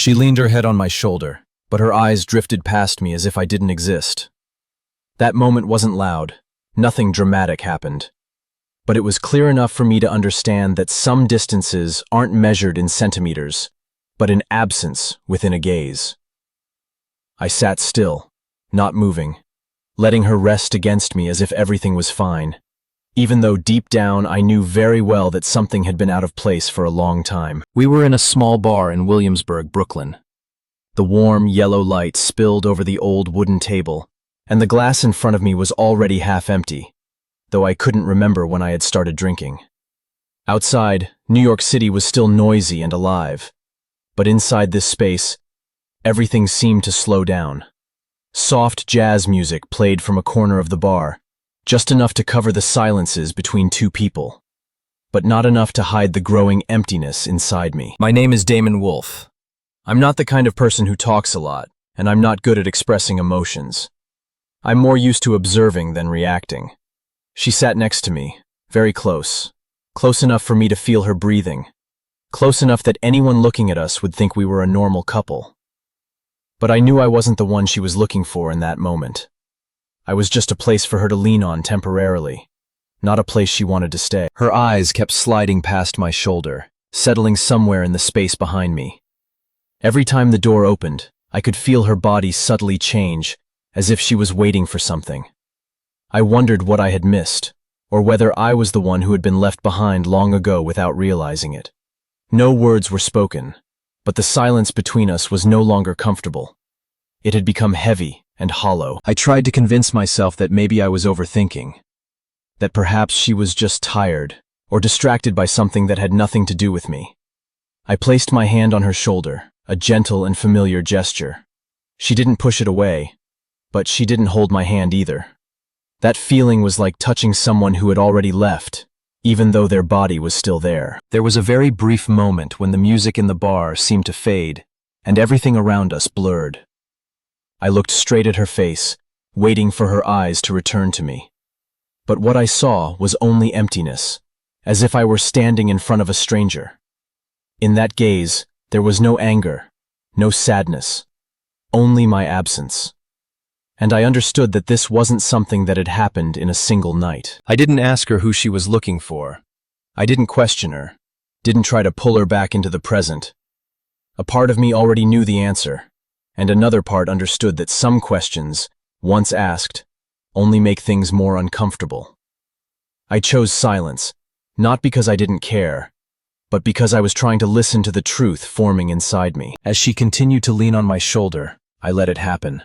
She leaned her head on my shoulder, but her eyes drifted past me as if I didn't exist. That moment wasn't loud. Nothing dramatic happened. But it was clear enough for me to understand that some distances aren't measured in centimeters, but in absence within a gaze. I sat still, not moving, letting her rest against me as if everything was fine, even though deep down I knew very well that something had been out of place for a long time. We were in a small bar in Williamsburg, Brooklyn. The warm, yellow light spilled over the old wooden table, and the glass in front of me was already half empty, though I couldn't remember when I had started drinking. Outside, New York City was still noisy and alive, but inside this space, everything seemed to slow down. Soft jazz music played from a corner of the bar, just enough to cover the silences between two people, but not enough to hide the growing emptiness inside me. My name is Damon Wolf. I'm not the kind of person who talks a lot, and I'm not good at expressing emotions. I'm more used to observing than reacting. She sat next to me, very close enough for me to feel her breathing, close enough that anyone looking at us would think we were a normal couple. But I knew I wasn't the one she was looking for in that moment. I was just a place for her to lean on temporarily, not a place she wanted to stay. Her eyes kept sliding past my shoulder, settling somewhere in the space behind me. Every time the door opened, I could feel her body subtly change, as if she was waiting for something. I wondered what I had missed, or whether I was the one who had been left behind long ago without realizing it. No words were spoken, but the silence between us was no longer comfortable. It had become heavy and hollow. I tried to convince myself that maybe I was overthinking, that perhaps she was just tired or distracted by something that had nothing to do with me. I placed my hand on her shoulder, a gentle and familiar gesture. She didn't push it away, but she didn't hold my hand either. That feeling was like touching someone who had already left, even though their body was still there. There was a very brief moment when the music in the bar seemed to fade, and everything around us blurred. I looked straight at her face, waiting for her eyes to return to me. But what I saw was only emptiness, as if I were standing in front of a stranger. In that gaze, there was no anger, no sadness, only my absence. And I understood that this wasn't something that had happened in a single night. I didn't ask her who she was looking for. I didn't question her, didn't try to pull her back into the present. A part of me already knew the answer, and another part understood that some questions, once asked, only make things more uncomfortable. I chose silence, not because I didn't care, but because I was trying to listen to the truth forming inside me. As she continued to lean on my shoulder, I let it happen.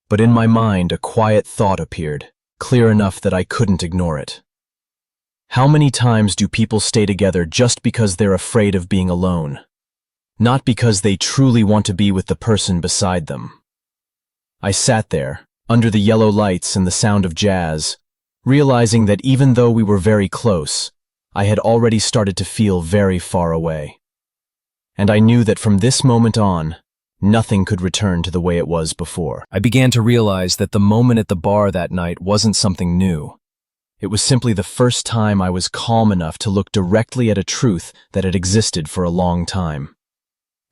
But in my mind, a quiet thought appeared, clear enough that I couldn't ignore it. How many times do people stay together just because they're afraid of being alone? Not because they truly want to be with the person beside them. I sat there, under the yellow lights and the sound of jazz, realizing that even though we were very close, I had already started to feel very far away. And I knew that from this moment on, nothing could return to the way it was before. I began to realize that the moment at the bar that night wasn't something new. It was simply the first time I was calm enough to look directly at a truth that had existed for a long time.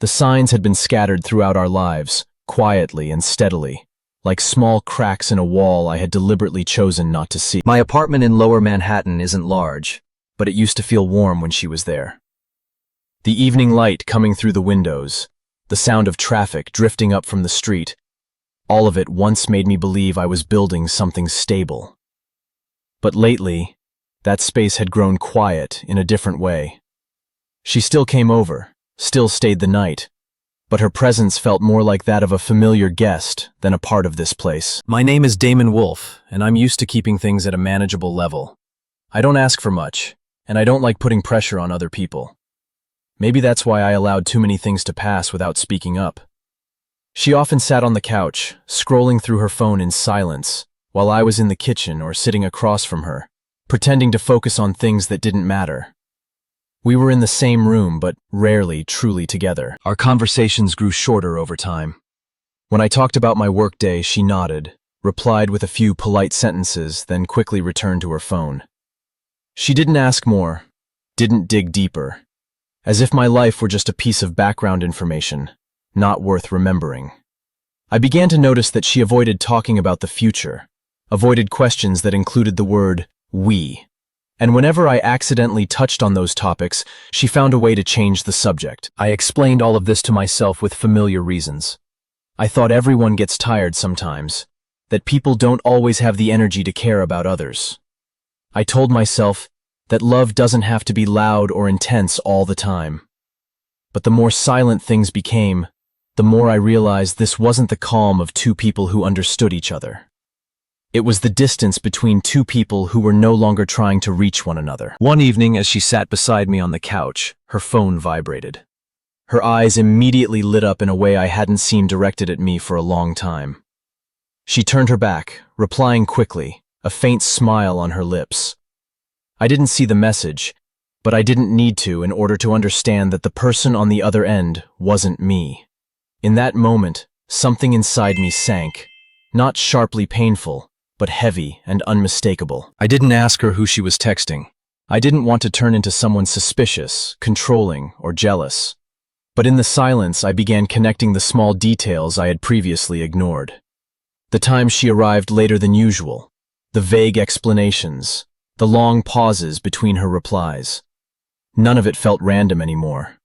The signs had been scattered throughout our lives, quietly and steadily, like small cracks in a wall I had deliberately chosen not to see. My apartment in Lower Manhattan isn't large, but it used to feel warm when she was there. The evening light coming through the windows, the sound of traffic drifting up from the street, all of it once made me believe I was building something stable. But lately, that space had grown quiet in a different way. She still came over, still stayed the night, but her presence felt more like that of a familiar guest than a part of this place. My name is Damon Wolf, and I'm used to keeping things at a manageable level. I don't ask for much, and I don't like putting pressure on other people. Maybe that's why I allowed too many things to pass without speaking up. She often sat on the couch, scrolling through her phone in silence, while I was in the kitchen or sitting across from her, pretending to focus on things that didn't matter. We were in the same room, but rarely truly together. Our conversations grew shorter over time. When I talked about my workday, she nodded, replied with a few polite sentences, then quickly returned to her phone. She didn't ask more, didn't dig deeper. As if my life were just a piece of background information, not worth remembering. I began to notice that she avoided talking about the future, avoided questions that included the word we. And whenever I accidentally touched on those topics, she found a way to change the subject. I explained all of this to myself with familiar reasons. I thought everyone gets tired sometimes, that people don't always have the energy to care about others. I told myself that love doesn't have to be loud or intense all the time. But the more silent things became, the more I realized this wasn't the calm of two people who understood each other. It was the distance between two people who were no longer trying to reach one another. One evening, as she sat beside me on the couch, her phone vibrated. Her eyes immediately lit up in a way I hadn't seen directed at me for a long time. She turned her back, replying quickly, a faint smile on her lips. I didn't see the message, but I didn't need to in order to understand that the person on the other end wasn't me. In that moment, something inside me sank, not sharply painful, but heavy and unmistakable. I didn't ask her who she was texting. I didn't want to turn into someone suspicious, controlling, or jealous. But in the silence, I began connecting the small details I had previously ignored. The time she arrived later than usual, the vague explanations, the long pauses between her replies. None of it felt random anymore.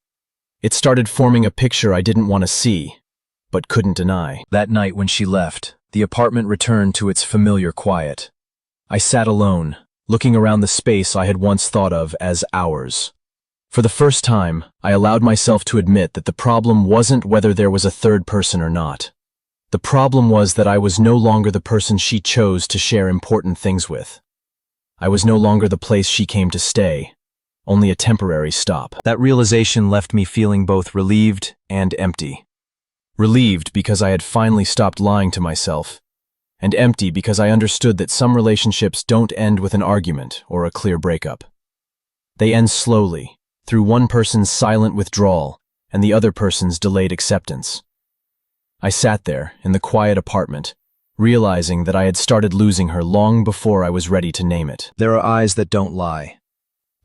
It started forming a picture I didn't want to see, but couldn't deny. That night when she left, the apartment returned to its familiar quiet. I sat alone, looking around the space I had once thought of as ours. For the first time, I allowed myself to admit that the problem wasn't whether there was a third person or not. The problem was that I was no longer the person she chose to share important things with. I was no longer the place she came to stay, only a temporary stop. That realization left me feeling both relieved and empty. Relieved because I had finally stopped lying to myself, and empty because I understood that some relationships don't end with an argument or a clear breakup. They end slowly, through one person's silent withdrawal and the other person's delayed acceptance. I sat there in the quiet apartment, realizing that I had started losing her long before I was ready to name it. There are eyes that don't lie.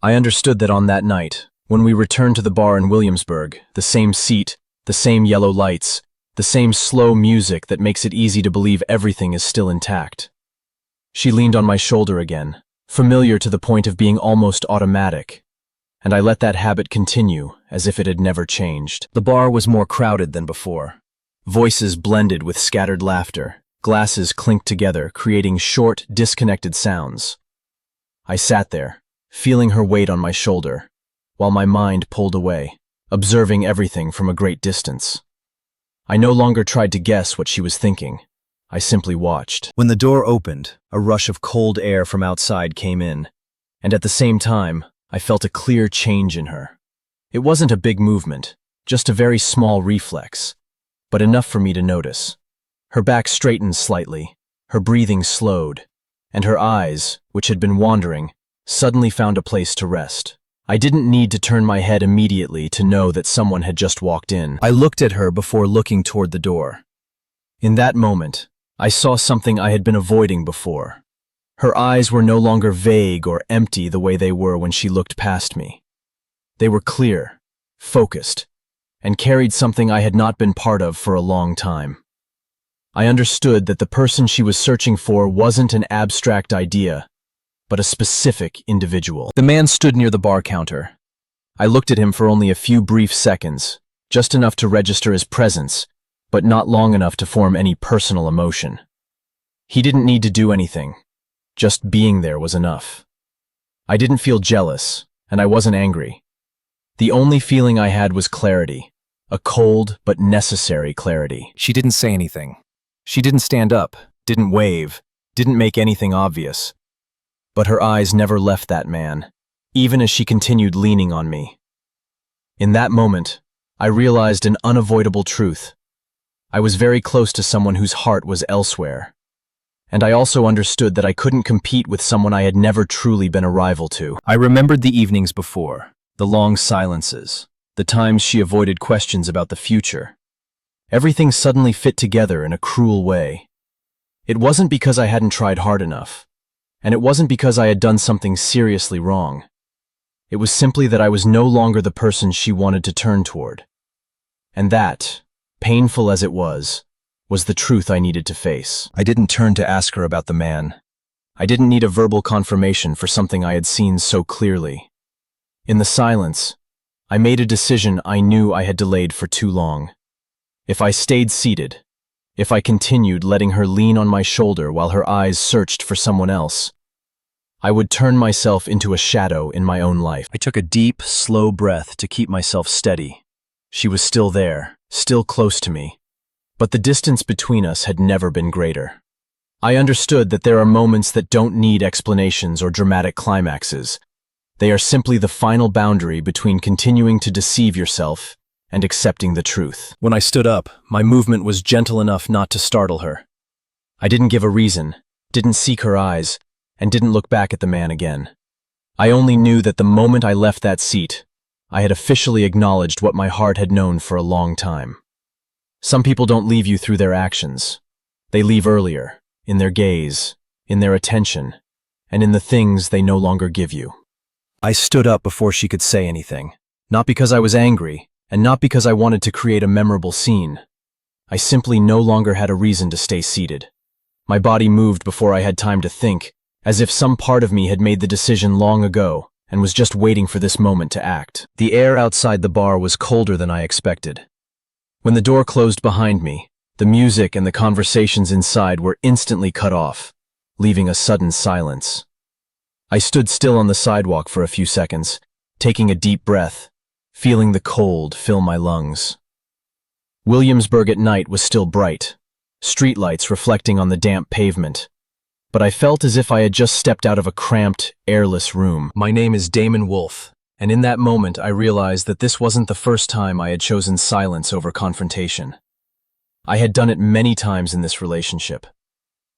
I understood that on that night, when we returned to the bar in Williamsburg, the same seat, the same yellow lights, the same slow music that makes it easy to believe everything is still intact. She leaned on my shoulder again, familiar to the point of being almost automatic, and I let that habit continue as if it had never changed. The bar was more crowded than before. Voices blended with scattered laughter, glasses clinked together, creating short, disconnected sounds. I sat there, feeling her weight on my shoulder, while my mind pulled away, observing everything from a great distance. I no longer tried to guess what she was thinking. I simply watched. When the door opened, a rush of cold air from outside came in, and at the same time, I felt a clear change in her. It wasn't a big movement, just a very small reflex, but enough for me to notice. Her back straightened slightly, her breathing slowed, and her eyes, which had been wandering, suddenly found a place to rest. I didn't need to turn my head immediately to know that someone had just walked in. I looked at her before looking toward the door. In that moment, I saw something I had been avoiding before. Her eyes were no longer vague or empty the way they were when she looked past me. They were clear, focused, and carried something I had not been part of for a long time. I understood that the person she was searching for wasn't an abstract idea, but a specific individual. The man stood near the bar counter. I looked at him for only a few brief seconds, just enough to register his presence, but not long enough to form any personal emotion. He didn't need to do anything. Just being there was enough. I didn't feel jealous, and I wasn't angry. The only feeling I had was clarity, a cold but necessary clarity. She didn't say anything. She didn't stand up, didn't wave, didn't make anything obvious. But her eyes never left that man, even as she continued leaning on me. In that moment, I realized an unavoidable truth. I was very close to someone whose heart was elsewhere. And I also understood that I couldn't compete with someone I had never truly been a rival to. I remembered the evenings before, the long silences, the times she avoided questions about the future. Everything suddenly fit together in a cruel way. It wasn't because I hadn't tried hard enough. And it wasn't because I had done something seriously wrong. It was simply that I was no longer the person she wanted to turn toward. And that, painful as it was the truth I needed to face. I didn't turn to ask her about the man. I didn't need a verbal confirmation for something I had seen so clearly. In the silence, I made a decision I knew I had delayed for too long. If I stayed seated, if I continued letting her lean on my shoulder while her eyes searched for someone else, I would turn myself into a shadow in my own life. I took a deep, slow breath to keep myself steady. She was still there, still close to me, but the distance between us had never been greater. I understood that there are moments that don't need explanations or dramatic climaxes. They are simply the final boundary between continuing to deceive yourself and accepting the truth. When I stood up, my movement was gentle enough not to startle her. I didn't give a reason, didn't seek her eyes, and didn't look back at the man again. I only knew that the moment I left that seat, I had officially acknowledged what my heart had known for a long time. Some people don't leave you through their actions. They leave earlier, in their gaze, in their attention, and in the things they no longer give you. I stood up before she could say anything, not because I was angry, and not because I wanted to create a memorable scene. I simply no longer had a reason to stay seated. My body moved before I had time to think, as if some part of me had made the decision long ago and was just waiting for this moment to act. The air outside the bar was colder than I expected. When the door closed behind me, the music and the conversations inside were instantly cut off, leaving a sudden silence. I stood still on the sidewalk for a few seconds, taking a deep breath, feeling the cold fill my lungs. Williamsburg at night was still bright, streetlights reflecting on the damp pavement, but I felt as if I had just stepped out of a cramped, airless room. My name is Damon Wolfe, and in that moment I realized that this wasn't the first time I had chosen silence over confrontation. I had done it many times in this relationship.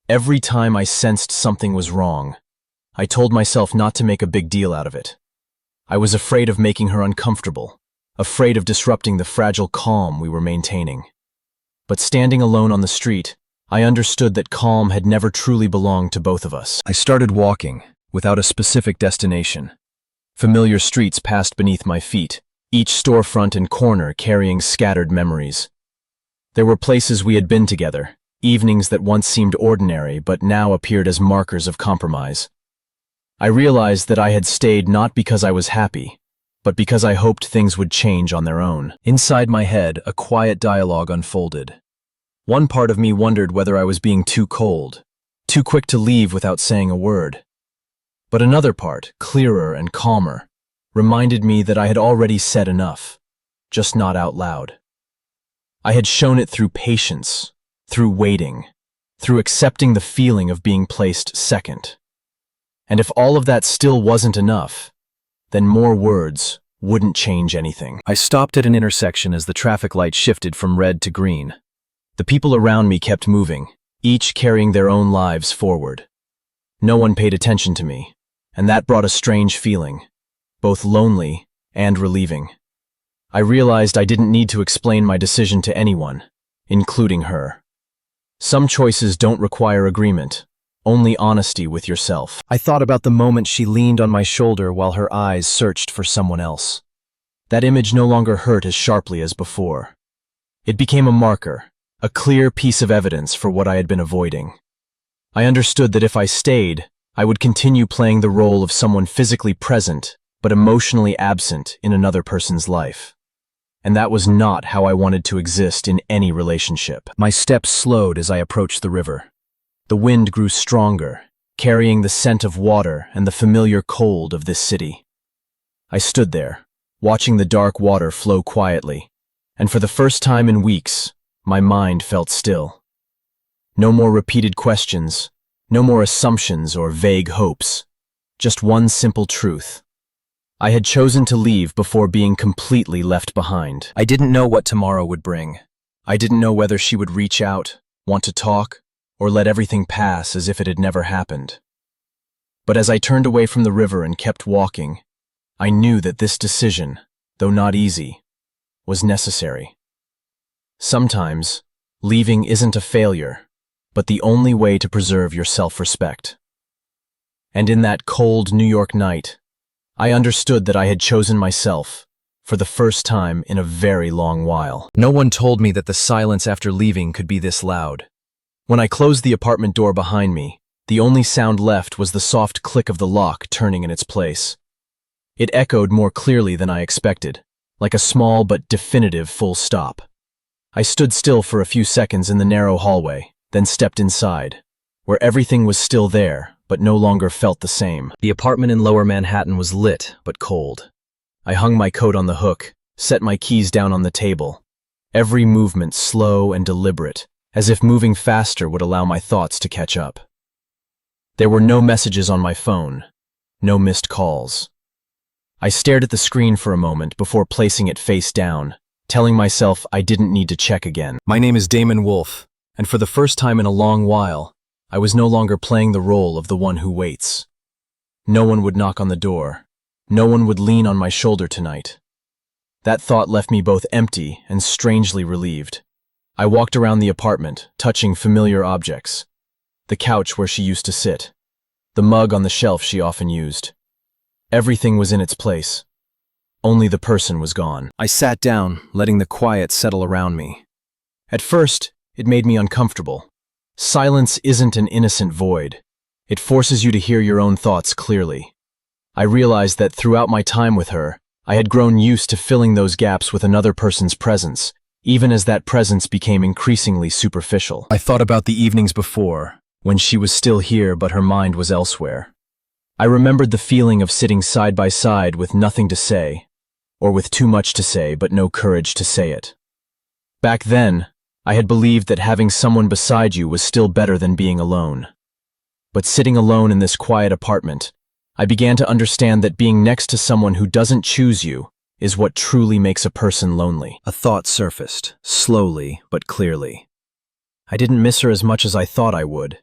Every time I sensed something was wrong, I told myself not to make a big deal out of it. I was afraid of making her uncomfortable, afraid of disrupting the fragile calm we were maintaining. But standing alone on the street, I understood that calm had never truly belonged to both of us. I started walking, without a specific destination. Familiar streets passed beneath my feet, each storefront and corner carrying scattered memories. There were places we had been together, evenings that once seemed ordinary but now appeared as markers of compromise. I realized that I had stayed not because I was happy, but because I hoped things would change on their own. Inside my head, a quiet dialogue unfolded. One part of me wondered whether I was being too cold, too quick to leave without saying a word. But another part, clearer and calmer, reminded me that I had already said enough, just not out loud. I had shown it through patience, through waiting, through accepting the feeling of being placed second. And if all of that still wasn't enough, then more words wouldn't change anything. I stopped at an intersection as the traffic light shifted from red to green. The people around me kept moving, each carrying their own lives forward. No one paid attention to me, and that brought a strange feeling, both lonely and relieving. I realized I didn't need to explain my decision to anyone, including her. Some choices don't require agreement, only honesty with yourself. I thought about the moment she leaned on my shoulder while her eyes searched for someone else. That image no longer hurt as sharply as before. It became a marker, a clear piece of evidence for what I had been avoiding. I understood that if I stayed, I would continue playing the role of someone physically present but emotionally absent in another person's life. And that was not how I wanted to exist in any relationship. My steps slowed as I approached the river. The wind grew stronger, carrying the scent of water and the familiar cold of this city. I stood there, watching the dark water flow quietly, and for the first time in weeks, my mind felt still. No more repeated questions, no more assumptions or vague hopes, just one simple truth. I had chosen to leave before being completely left behind. I didn't know what tomorrow would bring. I didn't know whether she would reach out, want to talk, or let everything pass as if it had never happened. But as I turned away from the river and kept walking, I knew that this decision, though not easy, was necessary. Sometimes, leaving isn't a failure, but the only way to preserve your self-respect. And in that cold New York night, I understood that I had chosen myself, for the first time in a very long while. No one told me that the silence after leaving could be this loud. When I closed the apartment door behind me, the only sound left was the soft click of the lock turning in its place. It echoed more clearly than I expected, like a small but definitive full stop. I stood still for a few seconds in the narrow hallway, then stepped inside, where everything was still there, but no longer felt the same. The apartment in Lower Manhattan was lit, but cold. I hung my coat on the hook, set my keys down on the table, every movement slow and deliberate, as if moving faster would allow my thoughts to catch up. There were no messages on my phone, no missed calls. I stared at the screen for a moment before placing it face down, telling myself I didn't need to check again. My name is Damon Wolf, and for the first time in a long while, I was no longer playing the role of the one who waits. No one would knock on the door. No one would lean on my shoulder tonight. That thought left me both empty and strangely relieved. I walked around the apartment, touching familiar objects. The couch where she used to sit. The mug on the shelf she often used. Everything was in its place. Only the person was gone. I sat down, letting the quiet settle around me. At first, it made me uncomfortable. Silence isn't an innocent void. It forces you to hear your own thoughts clearly. I realized that throughout my time with her, I had grown used to filling those gaps with another person's presence, even as that presence became increasingly superficial. I thought about the evenings before, when she was still here but her mind was elsewhere. I remembered the feeling of sitting side by side with nothing to say, or with too much to say but no courage to say it. Back then, I had believed that having someone beside you was still better than being alone. But sitting alone in this quiet apartment, I began to understand that being next to someone who doesn't choose you is what truly makes a person lonely. A thought surfaced, slowly but clearly. I didn't miss her as much as I thought I would.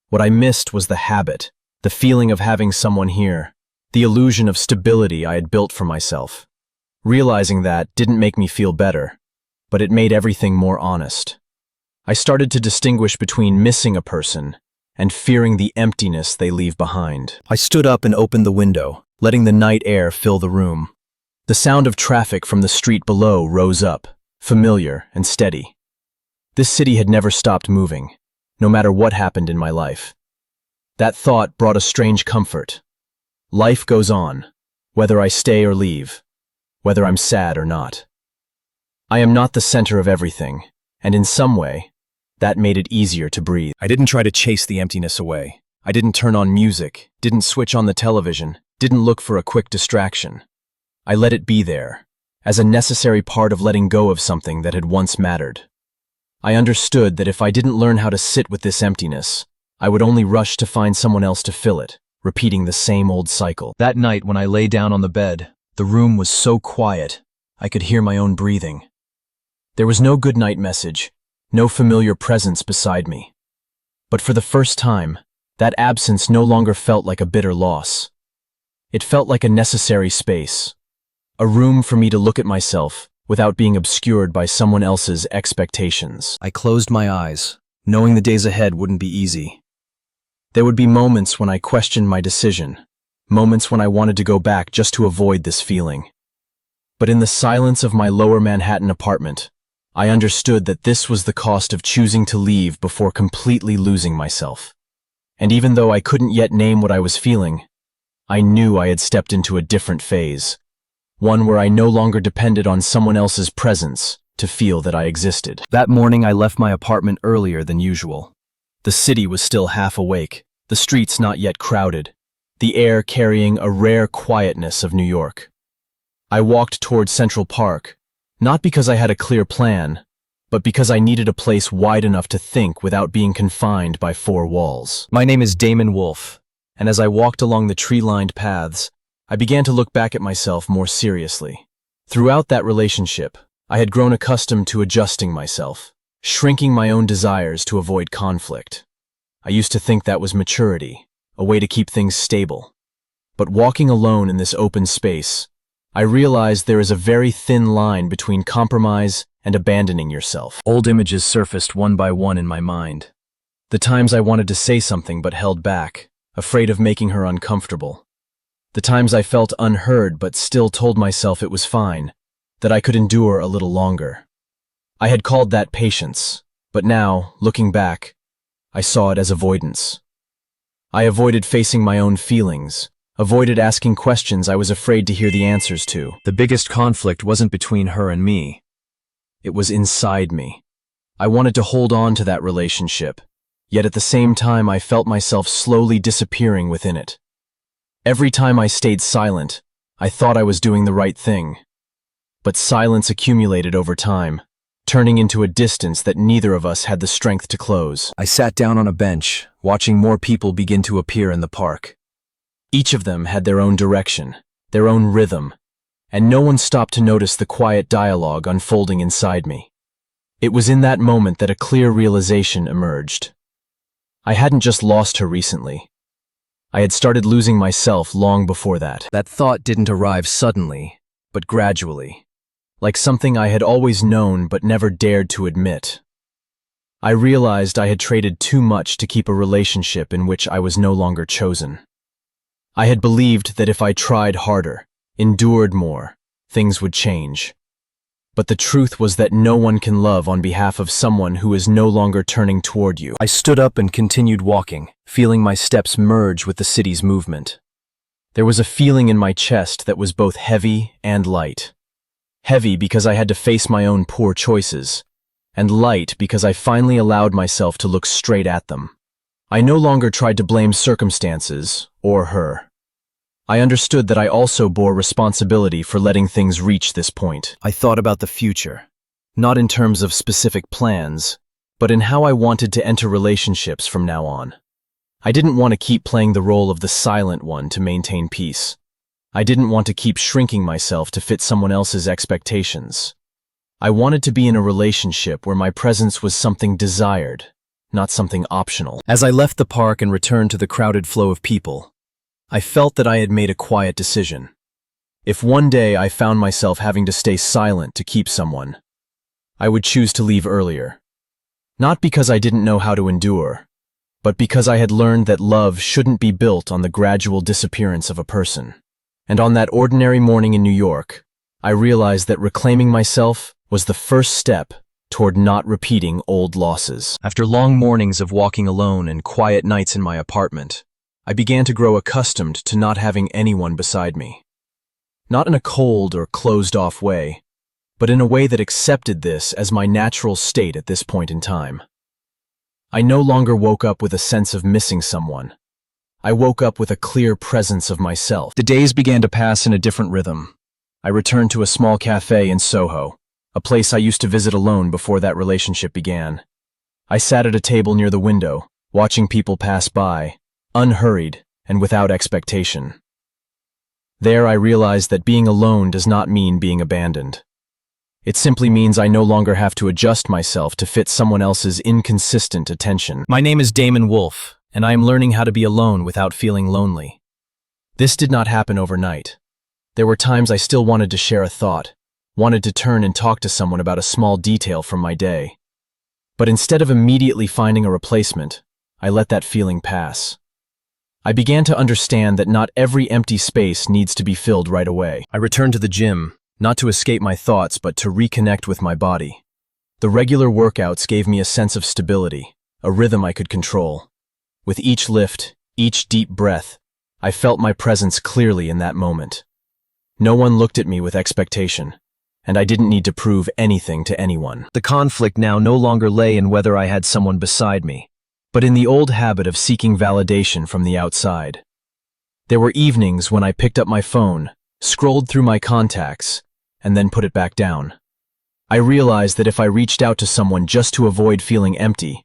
What I missed was the habit, the feeling of having someone here, the illusion of stability I had built for myself. Realizing that didn't make me feel better, but it made everything more honest. I started to distinguish between missing a person and fearing the emptiness they leave behind. I stood up and opened the window, letting the night air fill the room. The sound of traffic from the street below rose up, familiar and steady. This city had never stopped moving, no matter what happened in my life. That thought brought a strange comfort. Life goes on, whether I stay or leave, whether I'm sad or not. I am not the center of everything, and in some way, that made it easier to breathe. I didn't try to chase the emptiness away. I didn't turn on music, didn't switch on the television, didn't look for a quick distraction. I let it be there, as a necessary part of letting go of something that had once mattered. I understood that if I didn't learn how to sit with this emptiness, I would only rush to find someone else to fill it, repeating the same old cycle. That night when I lay down on the bed, the room was so quiet, I could hear my own breathing. There was no goodnight message, no familiar presence beside me. But for the first time, that absence no longer felt like a bitter loss. It felt like a necessary space, a room for me to look at myself without being obscured by someone else's expectations. I closed my eyes, knowing the days ahead wouldn't be easy. There would be moments when I questioned my decision, moments when I wanted to go back just to avoid this feeling. But in the silence of my Lower Manhattan apartment, I understood that this was the cost of choosing to leave before completely losing myself. And even though I couldn't yet name what I was feeling, I knew I had stepped into a different phase, one where I no longer depended on someone else's presence to feel that I existed. That morning I left my apartment earlier than usual. The city was still half awake, the streets not yet crowded, the air carrying a rare quietness of New York. I walked toward Central Park, not because I had a clear plan, but because I needed a place wide enough to think without being confined by four walls. My name is Damon Wolf, and as I walked along the tree-lined paths, I began to look back at myself more seriously. Throughout that relationship, I had grown accustomed to adjusting myself, shrinking my own desires to avoid conflict. I used to think that was maturity, a way to keep things stable. But walking alone in this open space, I realized there is a very thin line between compromise and abandoning yourself. Old images surfaced one by one in my mind. The times I wanted to say something but held back, afraid of making her uncomfortable. The times I felt unheard but still told myself it was fine, that I could endure a little longer. I had called that patience, but now, looking back, I saw it as avoidance. I avoided facing my own feelings, avoided asking questions I was afraid to hear the answers to. The biggest conflict wasn't between her and me. It was inside me. I wanted to hold on to that relationship, yet at the same time I felt myself slowly disappearing within it. Every time I stayed silent, I thought I was doing the right thing. But silence accumulated over time, turning into a distance that neither of us had the strength to close. I sat down on a bench, watching more people begin to appear in the park. Each of them had their own direction, their own rhythm, and no one stopped to notice the quiet dialogue unfolding inside me. It was in that moment that a clear realization emerged. I hadn't just lost her recently. I had started losing myself long before that. That thought didn't arrive suddenly, but gradually, like something I had always known but never dared to admit. I realized I had traded too much to keep a relationship in which I was no longer chosen. I had believed that if I tried harder, endured more, things would change. But the truth was that no one can love on behalf of someone who is no longer turning toward you. I stood up and continued walking, feeling my steps merge with the city's movement. There was a feeling in my chest that was both heavy and light. Heavy because I had to face my own poor choices, and light because I finally allowed myself to look straight at them. I no longer tried to blame circumstances or her. I understood that I also bore responsibility for letting things reach this point. I thought about the future, not in terms of specific plans, but in how I wanted to enter relationships from now on. I didn't want to keep playing the role of the silent one to maintain peace. I didn't want to keep shrinking myself to fit someone else's expectations. I wanted to be in a relationship where my presence was something desired, not something optional. As I left the park and returned to the crowded flow of people, I felt that I had made a quiet decision. If one day I found myself having to stay silent to keep someone, I would choose to leave earlier. Not because I didn't know how to endure, but because I had learned that love shouldn't be built on the gradual disappearance of a person. And on that ordinary morning in New York, I realized that reclaiming myself was the first step toward not repeating old losses. After long mornings of walking alone and quiet nights in my apartment, I began to grow accustomed to not having anyone beside me. Not in a cold or closed-off way, but in a way that accepted this as my natural state at this point in time. I no longer woke up with a sense of missing someone. I woke up with a clear presence of myself. The days began to pass in a different rhythm. I returned to a small cafe in Soho, a place I used to visit alone before that relationship began. I sat at a table near the window, watching people pass by, unhurried and without expectation. There I realized that being alone does not mean being abandoned. It simply means I no longer have to adjust myself to fit someone else's inconsistent attention. My name is Damon Wolf, and I am learning how to be alone without feeling lonely. This did not happen overnight. There were times I still wanted to share a thought, wanted to turn and talk to someone about a small detail from my day. But instead of immediately finding a replacement, I let that feeling pass. I began to understand that not every empty space needs to be filled right away. I returned to the gym, not to escape my thoughts, but to reconnect with my body. The regular workouts gave me a sense of stability, a rhythm I could control. With each lift, each deep breath, I felt my presence clearly in that moment. No one looked at me with expectation, and I didn't need to prove anything to anyone. The conflict now no longer lay in whether I had someone beside me, but in the old habit of seeking validation from the outside. There were evenings when I picked up my phone, scrolled through my contacts, and then put it back down. I realized that if I reached out to someone just to avoid feeling empty,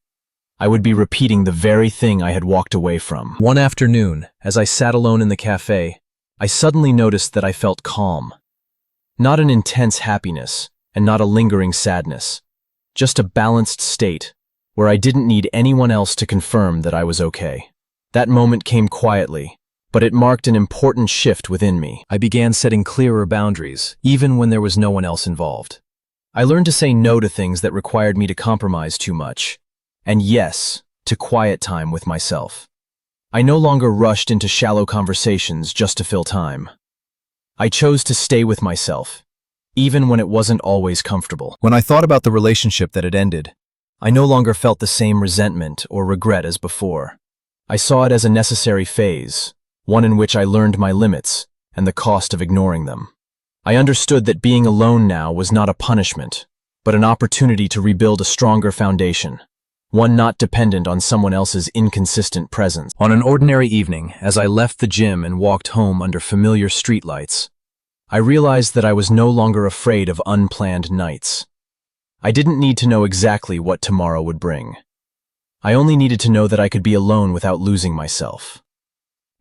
I would be repeating the very thing I had walked away from. One afternoon, as I sat alone in the cafe, I suddenly noticed that I felt calm. Not an intense happiness, and not a lingering sadness, just a balanced state, where I didn't need anyone else to confirm that I was okay. That moment came quietly, but it marked an important shift within me. I began setting clearer boundaries, even when there was no one else involved. I learned to say no to things that required me to compromise too much, and yes, to quiet time with myself. I no longer rushed into shallow conversations just to fill time. I chose to stay with myself, even when it wasn't always comfortable. When I thought about the relationship that had ended, I no longer felt the same resentment or regret as before. I saw it as a necessary phase, one in which I learned my limits and the cost of ignoring them. I understood that being alone now was not a punishment, but an opportunity to rebuild a stronger foundation, one not dependent on someone else's inconsistent presence. On an ordinary evening, as I left the gym and walked home under familiar streetlights, I realized that I was no longer afraid of unplanned nights. I didn't need to know exactly what tomorrow would bring. I only needed to know that I could be alone without losing myself.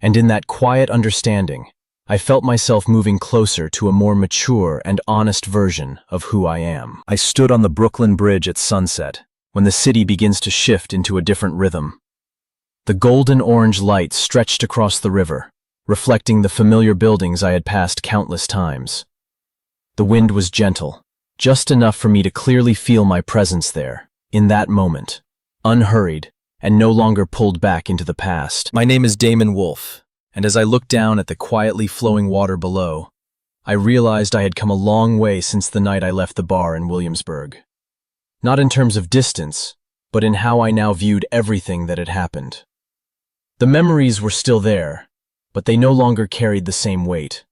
And in that quiet understanding, I felt myself moving closer to a more mature and honest version of who I am. I stood on the Brooklyn Bridge at sunset, when the city begins to shift into a different rhythm. The golden-orange light stretched across the river, reflecting the familiar buildings I had passed countless times. The wind was gentle, just enough for me to clearly feel my presence there, in that moment, unhurried and no longer pulled back into the past. My name is Damon Wolfe, and as I looked down at the quietly flowing water below, I realized I had come a long way since the night I left the bar in Williamsburg. Not in terms of distance, but in how I now viewed everything that had happened. The memories were still there, but they no longer carried the same weight.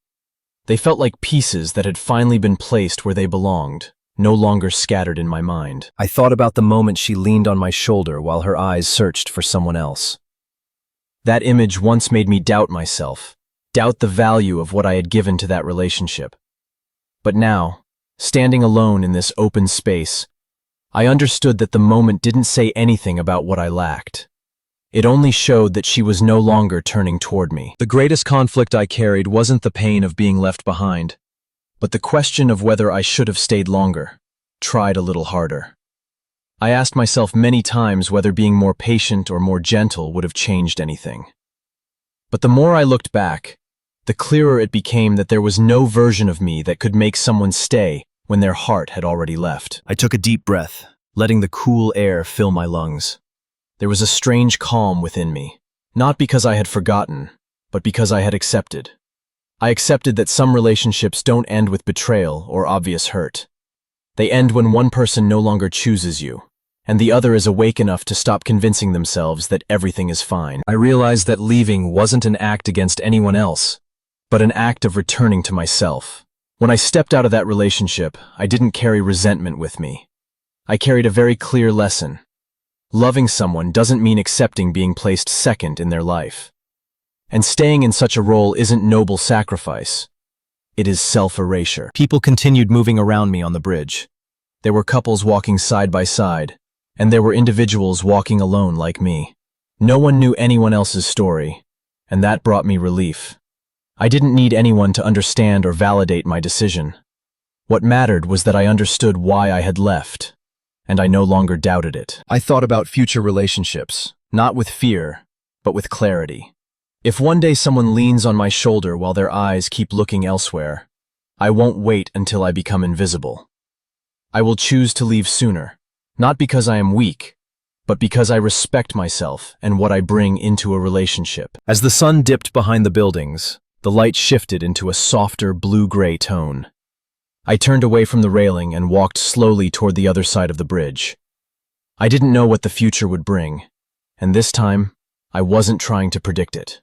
They felt like pieces that had finally been placed where they belonged, no longer scattered in my mind. I thought about the moment she leaned on my shoulder while her eyes searched for someone else. That image once made me doubt myself, doubt the value of what I had given to that relationship. But now, standing alone in this open space, I understood that the moment didn't say anything about what I lacked. It only showed that she was no longer turning toward me. The greatest conflict I carried wasn't the pain of being left behind, but the question of whether I should have stayed longer, tried a little harder. I asked myself many times whether being more patient or more gentle would have changed anything. But the more I looked back, the clearer it became that there was no version of me that could make someone stay when their heart had already left. I took a deep breath, letting the cool air fill my lungs. There was a strange calm within me, not because I had forgotten, but because I had accepted. I accepted that some relationships don't end with betrayal or obvious hurt. They end when one person no longer chooses you, and the other is awake enough to stop convincing themselves that everything is fine. I realized that leaving wasn't an act against anyone else, but an act of returning to myself. When I stepped out of that relationship, I didn't carry resentment with me. I carried a very clear lesson. Loving someone doesn't mean accepting being placed second in their life. And staying in such a role isn't noble sacrifice. It is self-erasure. People continued moving around me on the bridge. There were couples walking side by side, and there were individuals walking alone like me. No one knew anyone else's story, and that brought me relief. I didn't need anyone to understand or validate my decision. What mattered was that I understood why I had left, and I no longer doubted it. I thought about future relationships, not with fear, but with clarity. If one day someone leans on my shoulder while their eyes keep looking elsewhere, I won't wait until I become invisible. I will choose to leave sooner, not because I am weak, but because I respect myself and what I bring into a relationship. As the sun dipped behind the buildings, the light shifted into a softer blue-gray tone. I turned away from the railing and walked slowly toward the other side of the bridge. I didn't know what the future would bring, and this time, I wasn't trying to predict it.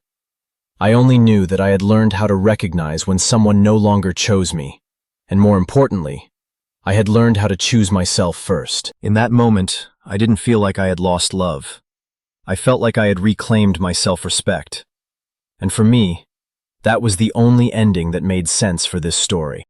I only knew that I had learned how to recognize when someone no longer chose me, and more importantly, I had learned how to choose myself first. In that moment, I didn't feel like I had lost love. I felt like I had reclaimed my self-respect. And for me, that was the only ending that made sense for this story.